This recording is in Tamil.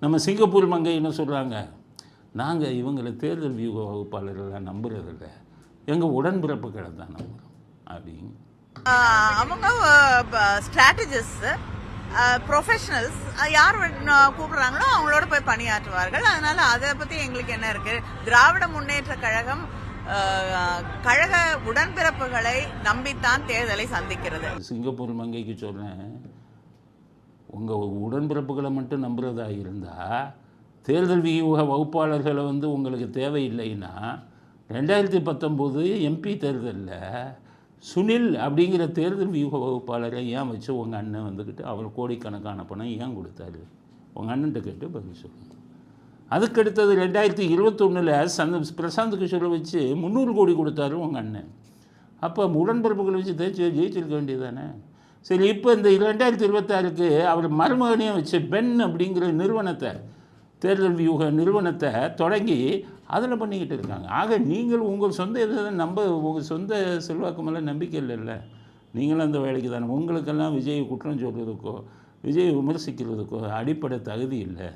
நம்ம சிங்கப்பூர் மங்கை என்ன சொல்கிறாங்க, நாங்கள் இவங்களை தேர்தல் வியூக வகுப்பாளர்கள்லாம் நம்புறதில்ல, எங்கள் உடன்பிறப்புகளை தான் நம்புகிறோம் அப்படின்னு. அவங்க ஸ்ட்ராட்டஜிஸ்ட் ப்ரொஃபஷனல்ஸ் யார் கூப்பிடுறாங்களோ அவங்களோட போய் பணியாற்றுவார்கள். அதனால அதை பற்றி எங்களுக்கு என்ன இருக்கு. திராவிட முன்னேற்ற கழகம் கழக உடன்பிறப்புகளை நம்பித்தான் தேர்தலை சந்திக்கிறது. சிங்கப்பூர் மங்கைக்கு சொல்றேன், உங்கள் உடன்பிறப்புகளை மட்டும் நம்புறதா இருந்தால் தேர்தல் வியூக வகுப்பாளர்களை உங்களுக்கு தேவையில்லைன்னா 2019 எம்பி தேர்தலில் சுனில் அப்படிங்கிற தேர்தல் வியூக வகுப்பாளரை ஏன் வச்சு உங்கள் அண்ணன் வந்துக்கிட்டு அவர் கோடிக்கணக்கான பணம் ஏன் கொடுத்தாரு? உங்கள் அண்ணன்ட்ட கேட்டு பதில் சொல்லுங்கள். அதுக்கடுத்தது 2021 பிரசாந்த் கிஷோரை வச்சு 300 கோடி கொடுத்தாரு உங்கள் அண்ணன். அப்போ உடன்பிறப்புகளை வச்சு ஜெயிச்சிருக்க வேண்டியதானே? சரி, இப்போ இந்த 2026க்கு அவர் மருமகனையும் வச்சு பென் அப்படிங்கிற நிறுவனத்தை, தேர்தல் வியூக நிறுவனத்தை தொடங்கி அதில் பண்ணிக்கிட்டு இருக்காங்க. ஆக நீங்கள் உங்கள் சொந்த இதை உங்கள் சொந்த செல்வாக்கு மேலே நம்பிக்கை இல்லைல்ல. நீங்களும் அந்த வேலைக்கு தானே. உங்களுக்கெல்லாம் விஜய் குற்றம் சொல்கிறதுக்கோ விஜய் விமர்சிக்கிறதுக்கோ அடிப்படை தகுதி இல்லை.